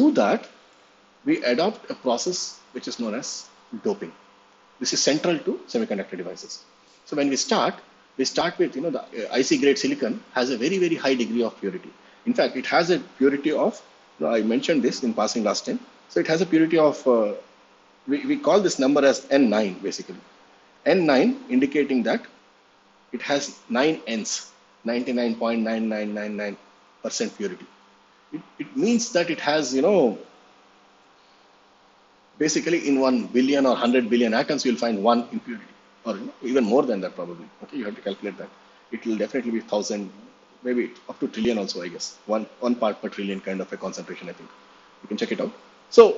do that, we adopt a process which is known as doping. This is central to semiconductor devices. So when we start with, the IC grade silicon has a very, very high degree of purity. In fact, it has a purity of, I mentioned this in passing last time. So it has a purity of, we call this number as N9 basically. N9 indicating that it has 9 N's, 99.9999% purity. It means that it has, basically in 1 billion or 100 billion atoms, you'll find one impurity, or even more than that probably. Okay, you have to calculate that. It will definitely be 1,000, maybe up to trillion also, I guess. One part per trillion kind of a concentration, I think. You can check it out. So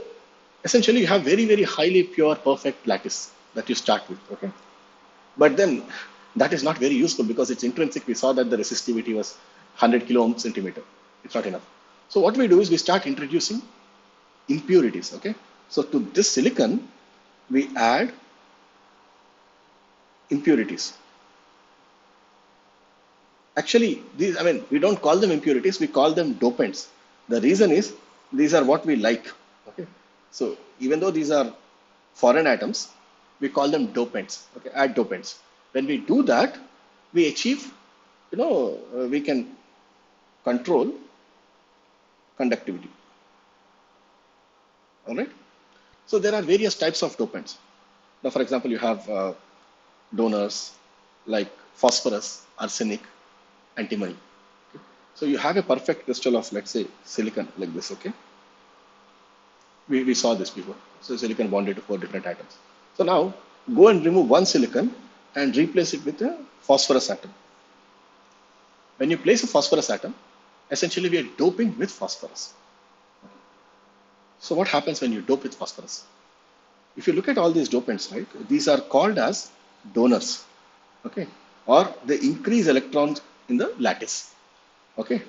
essentially, you have very, very highly pure, perfect lattice that you start with. Okay, but then that is not very useful because it's intrinsic. We saw that the resistivity was 100 kilo ohm centimeter. It's not enough. So what we do is we start introducing impurities. Okay, so to this silicon, we add impurities. Actually, these, we don't call them impurities, we call them dopants. The reason is these are what we like. Okay, so even though these are foreign atoms, we call them dopants. Okay, add dopants. When we do that, we achieve, we can control conductivity. All right. So there are various types of dopants. Now, for example, you have donors like phosphorus, arsenic, antimony. Okay. So you have a perfect crystal of, let's say, silicon like this. Okay. We saw this before. So silicon bonded to 4 different atoms. So now go and remove one silicon and replace it with a phosphorus atom. When you place a phosphorus atom, essentially we are doping with phosphorus. So what happens when you dope with phosphorus? If you look at all these dopants, right, these are called as donors, okay, or they increase electrons in the lattice, okay.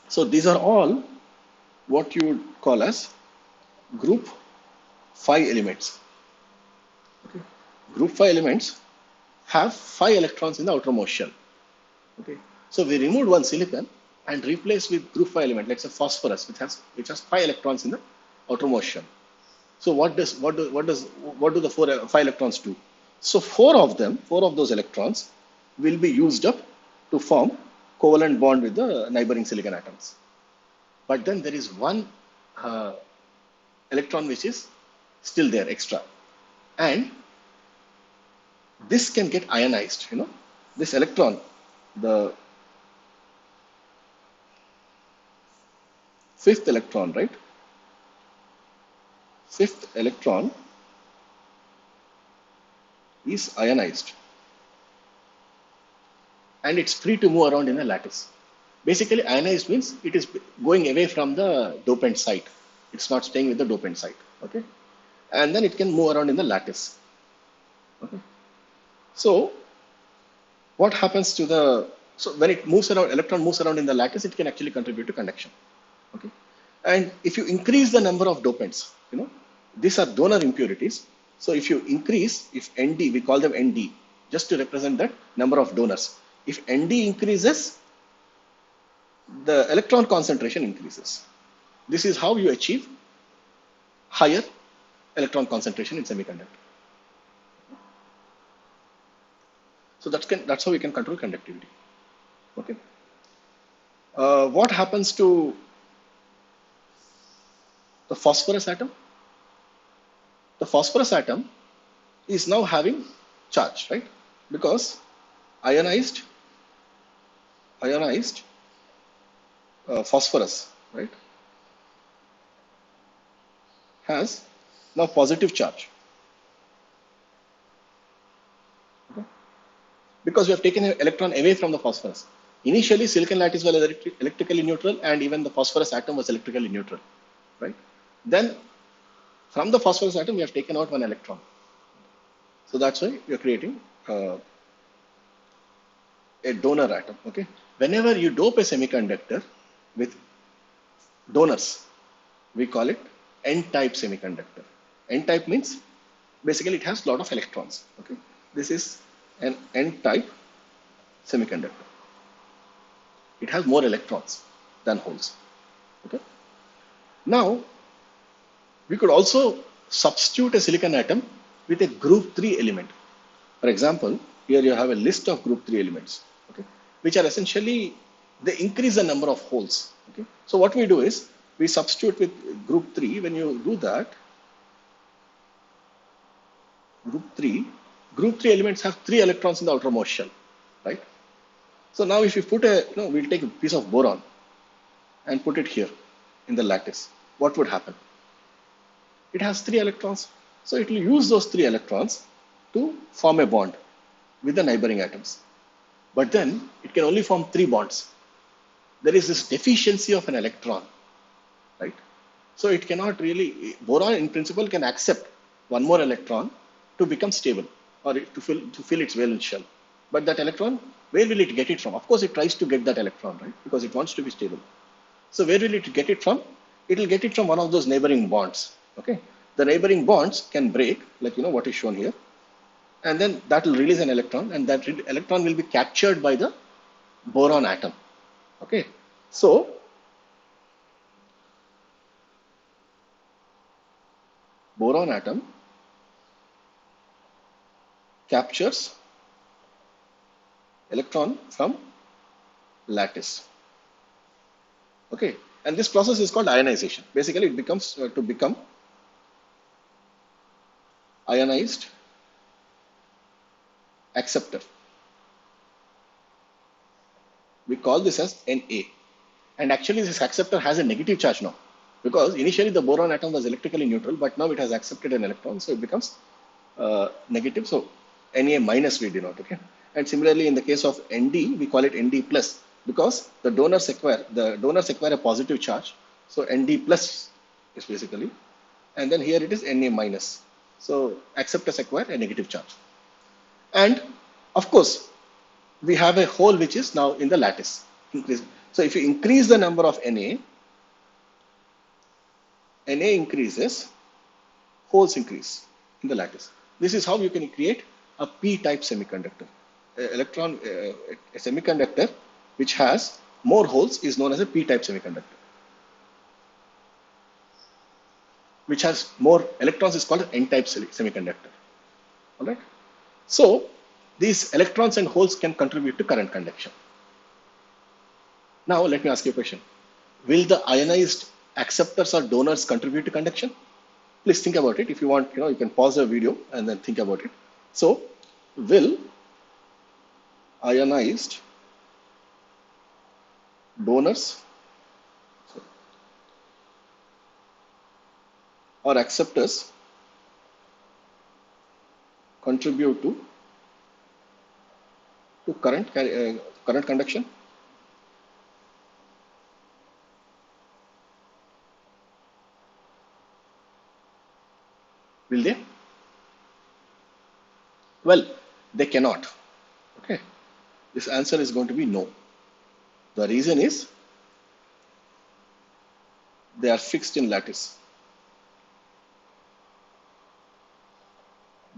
So these are all what you would call as group 5 elements. Okay. Group 5 elements have 5 electrons in the outermost shell. Okay. So we removed one silicon and replaced with group 5 element, let's say phosphorus, which has 5 electrons in the outermost shell. So what do the 5 electrons do? So four of those electrons will be used up to form covalent bond with the neighboring silicon atoms. But then there is one electron which is still there extra, and this can get ionized. This electron, the 5th electron, right? 5th electron is ionized and it's free to move around in the lattice. Basically, ionized means it is going away from the dopant site. It's not staying with the dopant site. Okay, and then it can move around in the lattice. Okay, so what happens to when it moves around, electron moves around in the lattice, it can actually contribute to conduction. Okay, and if you increase the number of dopants, these are donor impurities. So if you increase, if Nd, we call them Nd, just to represent that number of donors. If Nd increases, the electron concentration increases. This is how you achieve higher electron concentration in semiconductor. So that's how we can control conductivity. Okay. What happens to the phosphorus atom? The phosphorus atom is now having charge, right? Because ionized phosphorus, right, has now positive charge. Okay. Because we have taken an electron away from the phosphorus. Initially, silicon lattice was electrically neutral, and even the phosphorus atom was electrically neutral, right? Then from the phosphorus atom, we have taken out one electron. So that's why we are creating a donor atom. Okay. Whenever you dope a semiconductor with donors, we call it N-type semiconductor. N-type means basically it has a lot of electrons. Okay. This is an N-type semiconductor. It has more electrons than holes. Okay. Now, we could also substitute a silicon atom with a group 3 element. For example, here you have a list of group 3 elements, okay, which are essentially, they increase the number of holes. Okay. So what we do is we substitute with group 3. When you do that, group 3 elements have 3 electrons in the outermost shell, right? So now if you put we'll take a piece of boron and put it here in the lattice. What would happen? It has 3 electrons. So it will use those 3 electrons to form a bond with the neighboring atoms. But then it can only form 3 bonds. There is this deficiency of an electron, right? So it cannot really, boron in principle can accept one more electron to become stable or to fill its valence shell. But that electron, where will it get it from? Of course, it tries to get that electron, right? Because it wants to be stable. So where will it get it from? It will get it from one of those neighboring bonds. Okay. The neighboring bonds can break, like what is shown here. And then that will release an electron, and that electron will be captured by the boron atom. Okay. So boron atom captures electron from lattice. Okay. And this process is called ionization. Basically, it becomes to become ionized acceptor. We call this as Na. And actually, this acceptor has a negative charge now, because initially the boron atom was electrically neutral, but now it has accepted an electron, so it becomes negative. So Na minus we denote. Okay. And similarly, in the case of Nd, we call it Nd plus, because the donors acquire a positive charge. So Nd plus is basically, and then here it is Na minus. So acceptors acquire a negative charge. And of course, we have a hole which is now in the lattice. So if you increase the number of Na increases, holes increase in the lattice. This is how you can create a p-type semiconductor. A semiconductor which has more holes is known as a p-type semiconductor. Which has more electrons is called an n-type semiconductor. All right. So these electrons and holes can contribute to current conduction. Now let me ask you a question. Will the ionized acceptors or donors contribute to conduction? Please think about it. If you want, you can pause the video and then think about it. So, will ionized donors or acceptors contribute to current conduction? Will they? Well, they cannot. Okay. This answer is going to be no. The reason is they are fixed in lattice.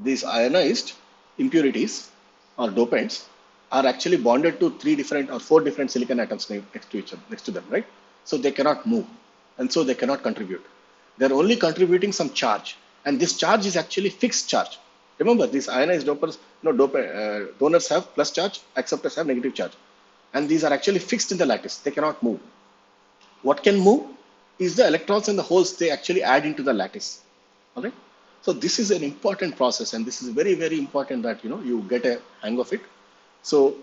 These ionized impurities or dopants are actually bonded to 3 different or 4 different silicon atoms next to them, right? So they cannot move, and so they cannot contribute. They're only contributing some charge, and this charge is actually fixed charge. Remember, these ionized donors have plus charge, acceptors have negative charge, and these are actually fixed in the lattice. They cannot move. What can move is the electrons and the holes they actually add into the lattice. All right. So this is an important process, and this is very, very important that you get a hang of it. So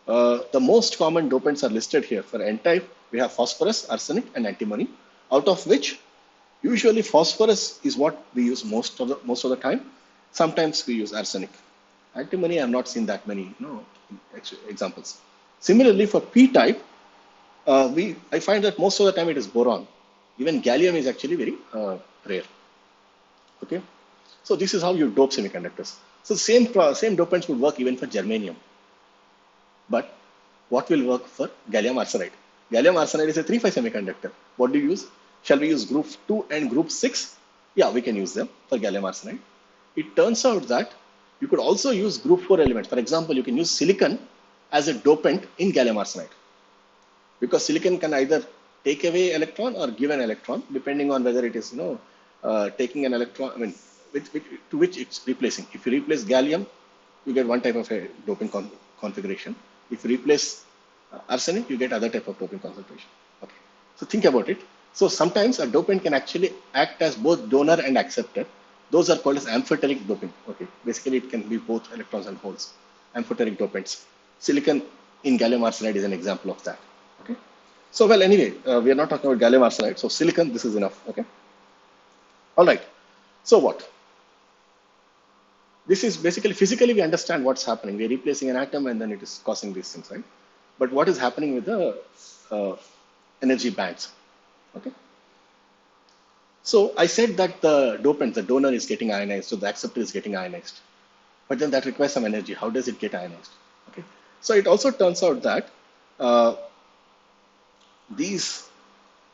the most common dopants are listed here. For N-type, we have phosphorus, arsenic, and antimony, out of which usually phosphorus is what we use most of the time. Sometimes we use arsenic. Antimony, I have not seen that many examples. Similarly, for P-type, I find that most of the time it is boron. Even gallium is actually very rare. Okay, so this is how you dope semiconductors. So same dopants will work even for germanium. But what will work for gallium arsenide? Gallium arsenide is a 3,5 semiconductor. What do you use? Shall we use group 2 and group 6? Yeah, we can use them for gallium arsenide. It turns out that you could also use group 4 elements. For example, you can use silicon as a dopant in gallium arsenide, because silicon can either take away electron or give an electron, depending on whether it is, taking an electron, I mean, to which it's replacing. If you replace gallium, you get one type of a doping configuration. If you replace arsenic, you get other type of doping concentration. Okay. So think about it. So sometimes a dopant can actually act as both donor and acceptor. Those are called as amphoteric doping. Okay. Basically, it can be both electrons and holes. Amphoteric dopants. Silicon in gallium arsenide is an example of that. Okay. So well, anyway, we are not talking about gallium arsenide. So silicon, this is enough. Okay. All right. So what? This is basically physically we understand what's happening. We're replacing an atom and then it is causing these things, right? But what is happening with the energy bands? Okay. So I said that the dopant, the donor is getting ionized, so the acceptor is getting ionized. But then that requires some energy. How does it get ionized? Okay. So it also turns out that these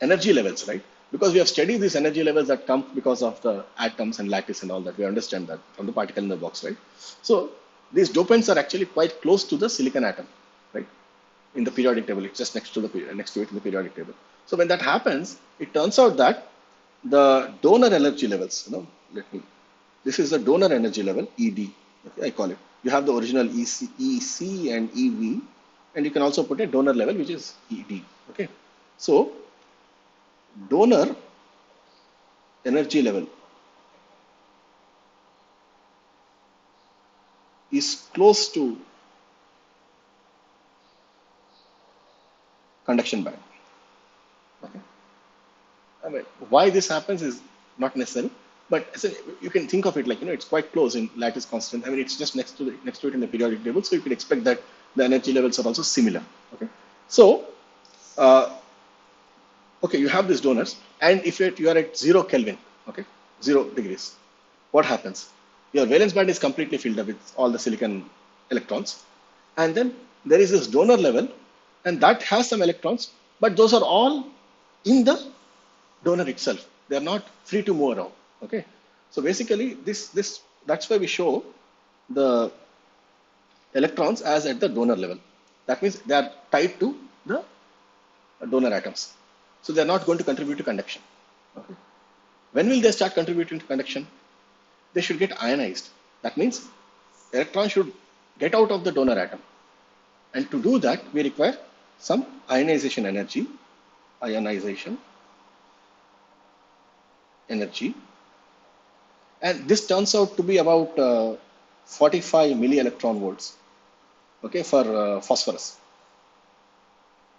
energy levels, right? Because we have studied these energy levels that come because of the atoms and lattice and all that. We understand that from the particle in the box, right? So these dopants are actually quite close to the silicon atom, right? In the periodic table, it's just next to it in the periodic table. So when that happens, it turns out that the donor energy levels, this is the donor energy level, ED, okay, I call it. You have the original EC and EV, and you can also put a donor level, which is ED, okay? So donor energy level is close to conduction band. Okay. I mean, why this happens is not necessary, but you can think of it like, it's quite close in lattice constant. I mean, it's just next to it in the periodic table, so you can expect that the energy levels are also similar. Okay. So, okay, you have these donors, and if you are at 0 Kelvin, okay, 0 degrees, what happens? Your valence band is completely filled up with all the silicon electrons, and then there is this donor level, and that has some electrons, but those are all in the donor itself. They are not free to move around. Okay, so basically, that's why we show the electrons as at the donor level. That means they are tied to the donor atoms. So they are not going to contribute to conduction. Okay. When will they start contributing to conduction? They should get ionized. That means electrons should get out of the donor atom. And to do that, we require some ionization energy. And this turns out to be about 45 milli-electron volts, okay, for phosphorus.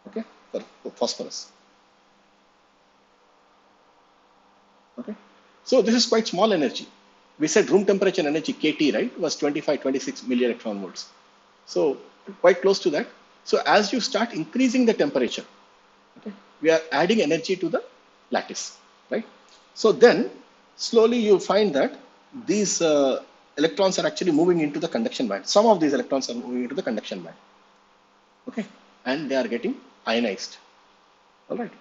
Okay, for phosphorus. Okay, so this is quite small energy. We said room temperature energy, KT, right, was 25, 26 milli-electron volts. So quite close to that. So as you start increasing the temperature, okay, we are adding energy to the lattice, right? So then slowly you find that these electrons are actually moving into the conduction band. Some of these electrons are moving into the conduction band, and they are getting ionized. All right.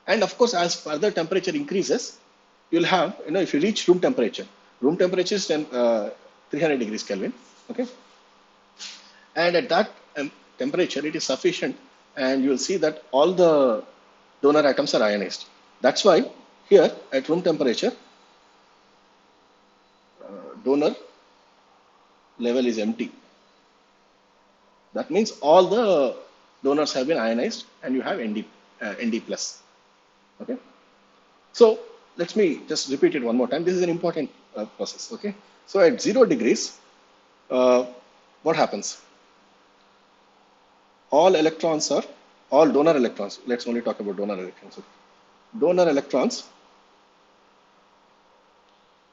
And of course, as further temperature increases, you'll have, if you reach room temperature is 300 degrees Kelvin. Okay. And at that temperature, it is sufficient, and you'll see that all the donor atoms are ionized. That's why here at room temperature, donor level is empty. That means all the donors have been ionized, and you have Nd plus. Okay. So let me just repeat it one more time. This is an important process. Okay. So at 0 degrees, what happens? All donor electrons. Let's only talk about donor electrons. Okay. Donor electrons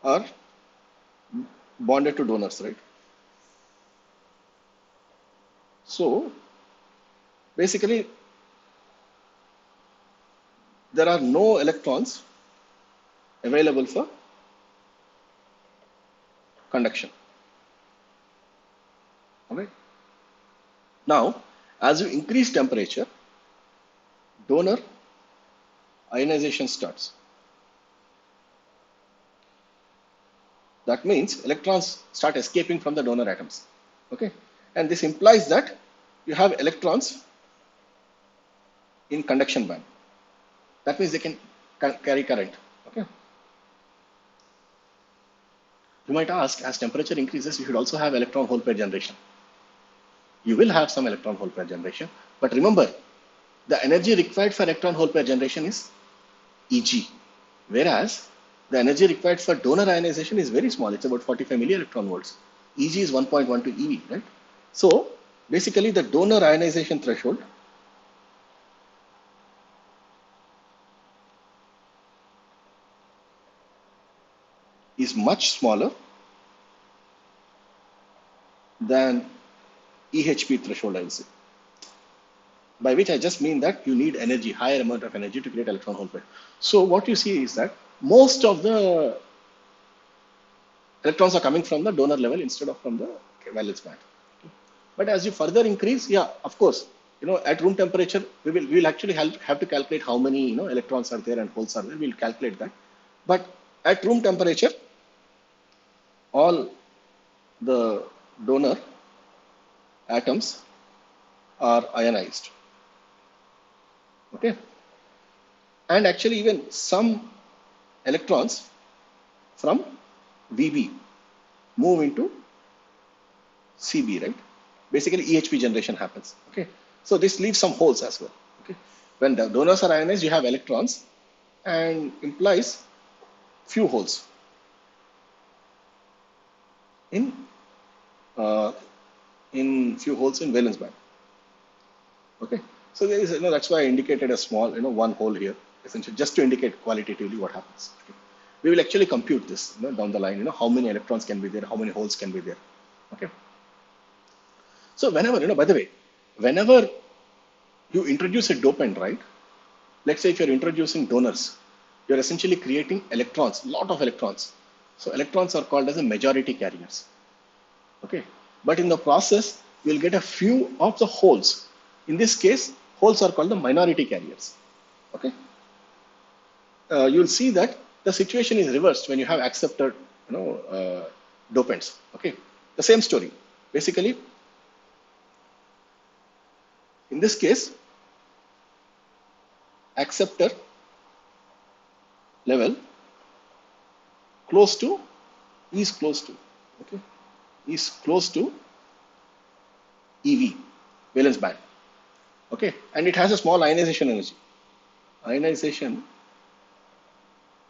are bonded to donors, right? So basically, there are no electrons available for conduction. Okay. Now, as you increase temperature, donor ionization starts. That means electrons start escaping from the donor atoms. Okay. And this implies that you have electrons in conduction band. That means they can carry current. Okay. You might ask, as temperature increases, you should also have electron hole pair generation. You will have some electron hole pair generation, but remember, the energy required for electron hole pair generation is Eg, whereas the energy required for donor ionization is very small. It's about 45 milli electron volts. Eg is 1.12 eV, right? So basically, the donor ionization threshold is much smaller than EHP threshold, I will say. By which I just mean that you need energy, higher amount of energy to create electron hole pair. So what you see is that most of the electrons are coming from the donor level instead of from the valence band. But as you further increase, yeah, of course, at room temperature, we will actually have to calculate how many electrons are there and holes are there. We'll calculate that. But at room temperature, all the donor atoms are ionized. Okay. And actually even some electrons from VB move into CB, right? Basically EHP generation happens. Okay. So this leaves some holes as well. Okay. When the donors are ionized, you have electrons and implies few holes in few holes in valence band. Okay. So there is, that's why I indicated a small, one hole here, essentially just to indicate qualitatively what happens. Okay. We will actually compute this, down the line, how many electrons can be there, how many holes can be there. Okay. So whenever, by the way, whenever you introduce a dopant, right? Let's say if you're introducing donors, you're essentially creating electrons, lot of electrons. So electrons are called as a majority carriers. Okay. But in the process, you'll get a few of the holes. In this case, holes are called the minority carriers. Okay. You'll see that the situation is reversed when you have acceptor, dopants. Okay. The same story. Basically, in this case, acceptor level close to is close to EV, valence band. Okay, and it has a small ionization energy. Ionization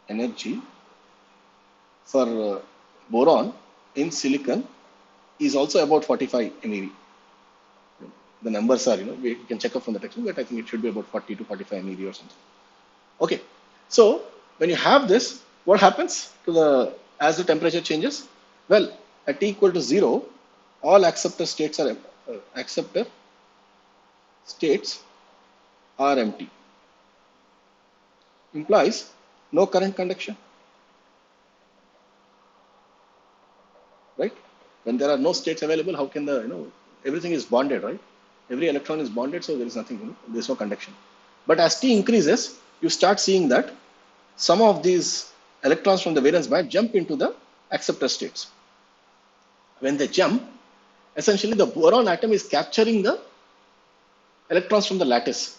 energy for boron in silicon is also about 45 MeV. The numbers are, we can check up from the textbook, but I think it should be about 40 to 45 MeV or something. Okay, so when you have this, what happens to as the temperature changes? Well, at T equal to 0, all acceptor states are empty. Implies no current conduction, right? When there are no states available, how can everything is bonded, right? Every electron is bonded, so there is nothing, there is no conduction. But as T increases, you start seeing that some of these electrons from the valence band jump into the acceptor states. When they jump, essentially the boron atom is capturing the electrons from the lattice.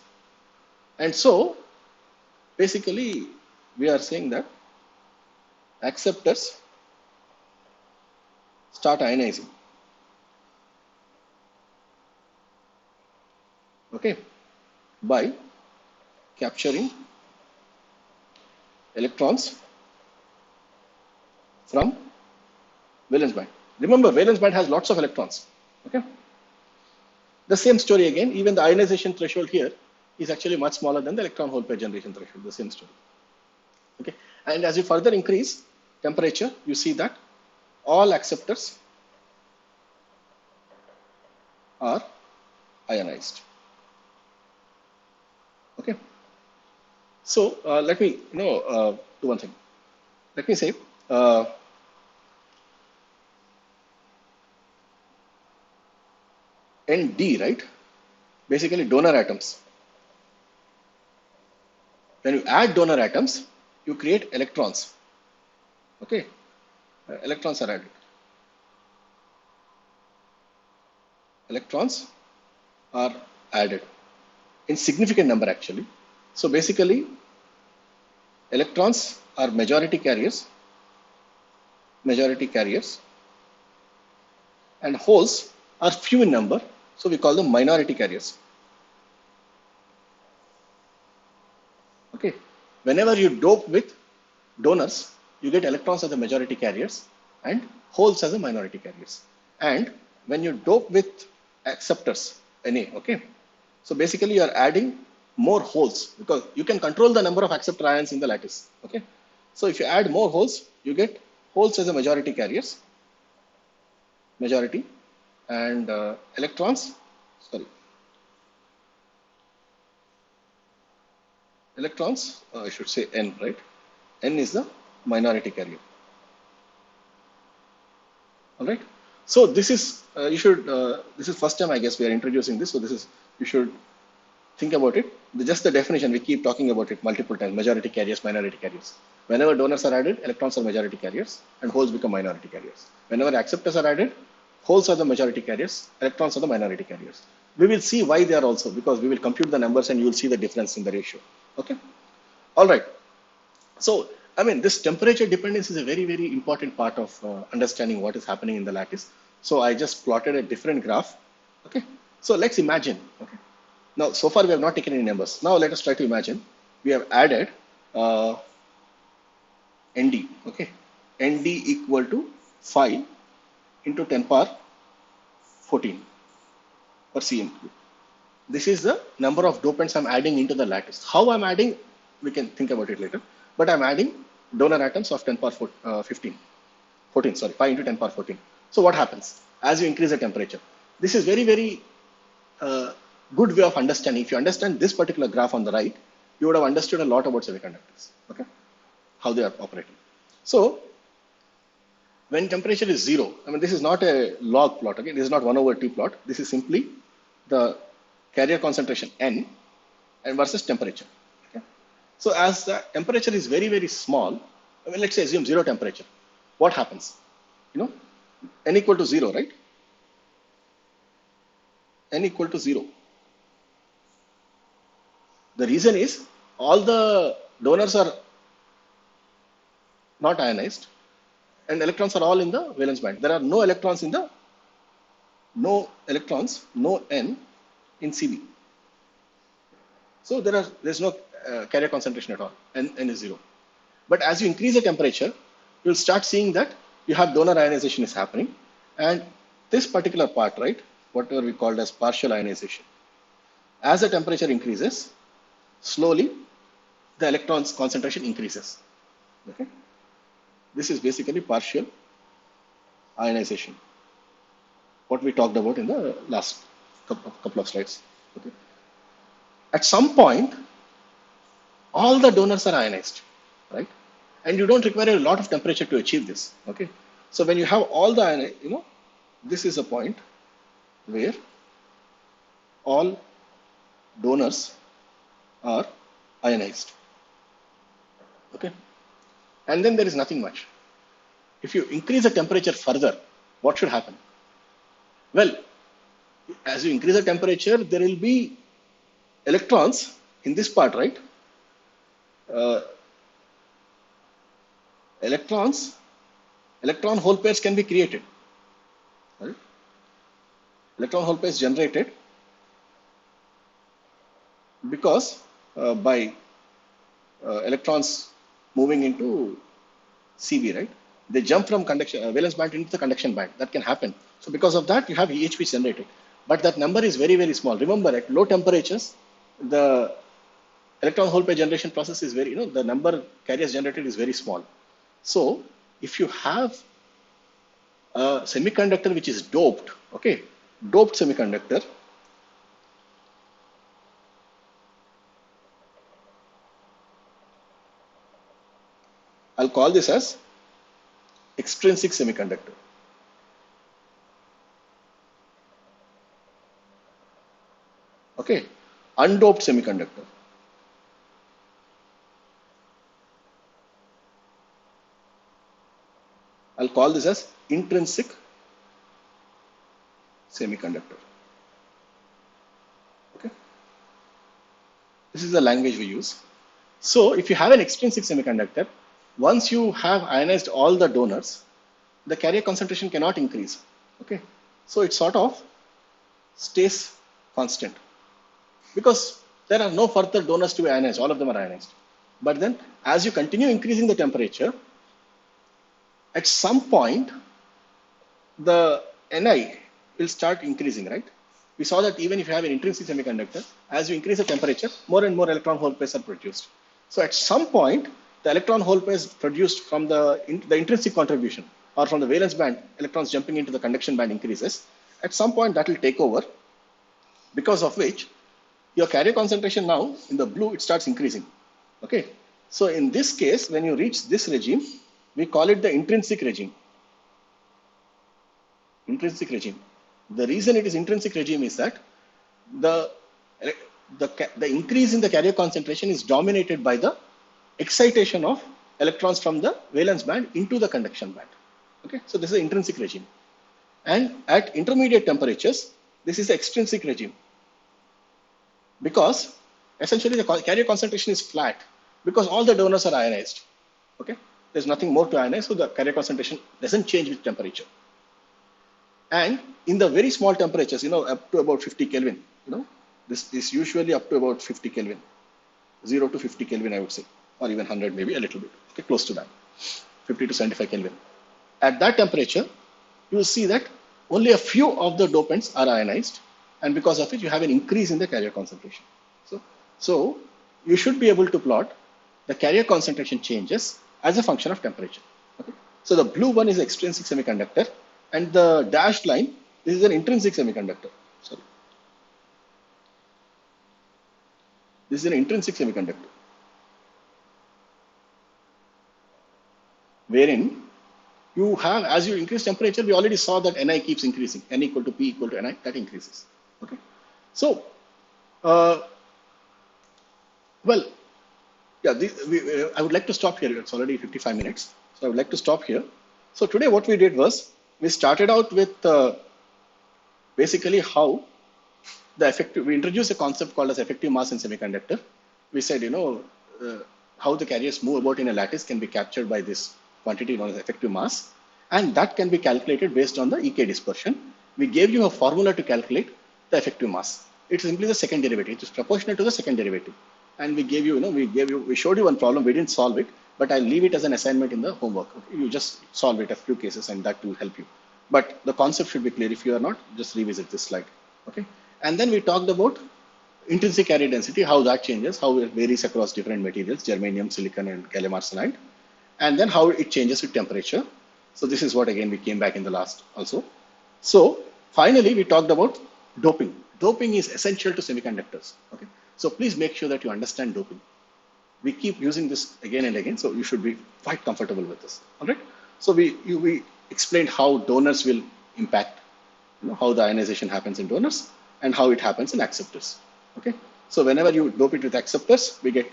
And so, basically, we are saying that acceptors start ionizing. Okay, by capturing electrons from valence band. Remember, valence band has lots of electrons. Okay. The same story again, even the ionization threshold here is actually much smaller than the electron hole pair generation threshold, the same story. Okay. And as you further increase temperature, you see that all acceptors are ionized. Okay. So let me do one thing. Let me say ND, right? Basically donor atoms. When you add donor atoms, you create electrons. Okay, electrons are added. Electrons are added in significant number actually. So basically, Electrons are majority carriers, and holes are few in number, so we call them minority carriers. Okay, whenever you dope with donors, you get electrons as the majority carriers and holes as the minority carriers. And when you dope with acceptors, Na, okay, so basically you are adding more holes because you can control the number of acceptor ions in the lattice. Okay, so if you add more holes, you get holes as the majority carriers, and electrons, sorry, electrons, I should say N, right? N is the minority carrier. All right. So this is this is first time I guess we are introducing this. So this is, you should think about it. Just the definition, we keep talking about it multiple times: majority carriers, minority carriers. Whenever donors are added, electrons are majority carriers and holes become minority carriers. Whenever acceptors are added, holes are the majority carriers, electrons are the minority carriers. We will see why they are also, because we will compute the numbers and you will see the difference in the ratio. Okay. All right. So, I mean, this temperature dependence is a very, very important part of understanding what is happening in the lattice. So I just plotted a different graph. Okay. So let's imagine. Okay. Now, so far we have not taken any numbers. Now let us try to imagine. We have added uh, ND. Okay. ND equal to 5 into 10 power 14 per cm cube. This is the number of dopants I'm adding into the lattice. How I'm adding, we can think about it later. But I'm adding donor atoms of 10 power 14, sorry, 5 into 10 power 14. So what happens as you increase the temperature? This is very, very good way of understanding. If you understand this particular graph on the right, you would have understood a lot about semiconductors, okay? How they are operating. So when temperature is 0, I mean, this is not a log plot, okay? This is not 1 over T plot. This is simply the carrier concentration N and versus temperature. Okay? So as the temperature is very, very small, I mean, let's say assume 0 temperature. What happens? You know, N equal to 0, right? N equal to 0. The reason is all the donors are not ionized and electrons are all in the valence band. There are no electrons, no N in Cv. So there's no carrier concentration at all. N is 0. But as you increase the temperature, you'll start seeing that you have donor ionization is happening. And this particular part, right, whatever we called as partial ionization, as the temperature increases, slowly the electrons concentration increases. Okay. This is basically partial ionization, what we talked about in the last couple of slides. Okay. At some point, all the donors are ionized, right? And you don't require a lot of temperature to achieve this. Okay. So when you have all the, this is a point where all donors are ionized. Okay. And then there is nothing much. If you increase the temperature further, what should happen? Well, as you increase the temperature, there will be electrons in this part, right? Electron hole pairs can be created. Right? Electron hole pairs generated because by electrons moving into Cv, right? They jump from conduction valence band into the conduction band. That can happen. So because of that, you have EHP generated. But that number is very, very small. Remember, at low temperatures, the electron hole pair generation process is very, the number carriers generated is very small. So if you have a semiconductor which is doped, okay, doped semiconductor, I'll call this as extrinsic semiconductor. Okay, undoped semiconductor. I'll call this as intrinsic semiconductor. Okay, this is the language we use. So if you have an extrinsic semiconductor, once you have ionized all the donors, the carrier concentration cannot increase. Okay, so it sort of stays constant because there are no further donors to be ionized. All of them are ionized. But then, as you continue increasing the temperature, at some point, the Ni will start increasing, right? We saw that even if you have an intrinsic semiconductor, as you increase the temperature, more and more electron hole pairs are produced. So at some point, the electron hole pairs produced from the intrinsic contribution or from the valence band, electrons jumping into the conduction band increases. At some point, that will take over, because of which your carrier concentration now in the blue, it starts increasing. Okay. So in this case, when you reach this regime, we call it the intrinsic regime. Intrinsic regime. The reason it is intrinsic regime is that the increase in the carrier concentration is dominated by the excitation of electrons from the valence band into the conduction band. Okay, so this is the intrinsic regime. And at intermediate temperatures, this is the extrinsic regime. Because essentially the carrier concentration is flat because all the donors are ionized. Okay, there's nothing more to ionize, so the carrier concentration doesn't change with temperature. And in the very small temperatures, up to about 50 Kelvin, this is usually up to about 50 Kelvin, 0 to 50 Kelvin, I would say, or even 100, maybe a little bit, okay, close to that, 50 to 75 Kelvin. At that temperature, you will see that only a few of the dopants are ionized, and because of it, you have an increase in the carrier concentration. So you should be able to plot the carrier concentration changes as a function of temperature. Okay? So the blue one is extrinsic semiconductor, and the dashed line, this is an intrinsic semiconductor. Sorry. This is an intrinsic semiconductor, wherein you have, as you increase temperature, we already saw that Ni keeps increasing. N equal to P equal to Ni, that increases. Okay. So, well, yeah, I would like to stop here. It's already 55 minutes. So I would like to stop here. So today what we did was, we started out with basically how we introduced a concept called as effective mass in semiconductor. We said, how the carriers move about in a lattice can be captured by this quantity known as effective mass. And that can be calculated based on the EK dispersion. We gave you a formula to calculate the effective mass. It's simply the second derivative. It is proportional to the second derivative. And we gave you, we showed you one problem. We didn't solve it, but I'll leave it as an assignment in the homework. Okay? You just solve it a few cases and that will help you. But the concept should be clear. If you are not, just revisit this slide. Okay. And then we talked about intrinsic carrier density, how that changes, how it varies across different materials, germanium, silicon, and gallium arsenide, and then how it changes with temperature. So this is what, again, we came back in the last also. So finally, we talked about doping. Doping is essential to semiconductors. Okay. So please make sure that you understand doping. We keep using this again and again, so you should be quite comfortable with this. All right. So we explained how donors will impact, how the ionization happens in donors and how it happens in acceptors. Okay. So whenever you dope it with acceptors, we get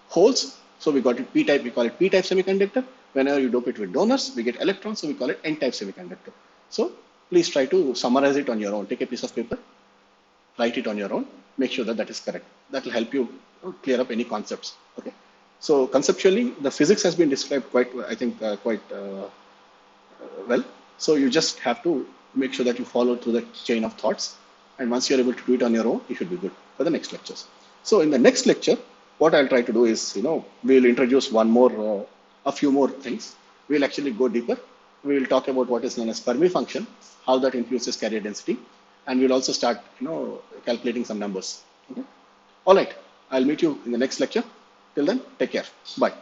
holes. So we got it P-type, we call it P-type semiconductor. Whenever you dope it with donors, we get electrons, so we call it N-type semiconductor. So please try to summarize it on your own. Take a piece of paper, write it on your own, make sure that that is correct. That will help you clear up any concepts. Okay. So conceptually, the physics has been described quite, I think, quite well. So you just have to make sure that you follow through the chain of thoughts. And once you're able to do it on your own, you should be good for the next lectures. So in the next lecture, what I'll try to do is, we'll introduce a few more things. We'll actually go deeper. We will talk about what is known as Fermi function, how that influences carrier density. And we'll also start, calculating some numbers. Okay. All right. I'll meet you in the next lecture. Till then, take care. Bye.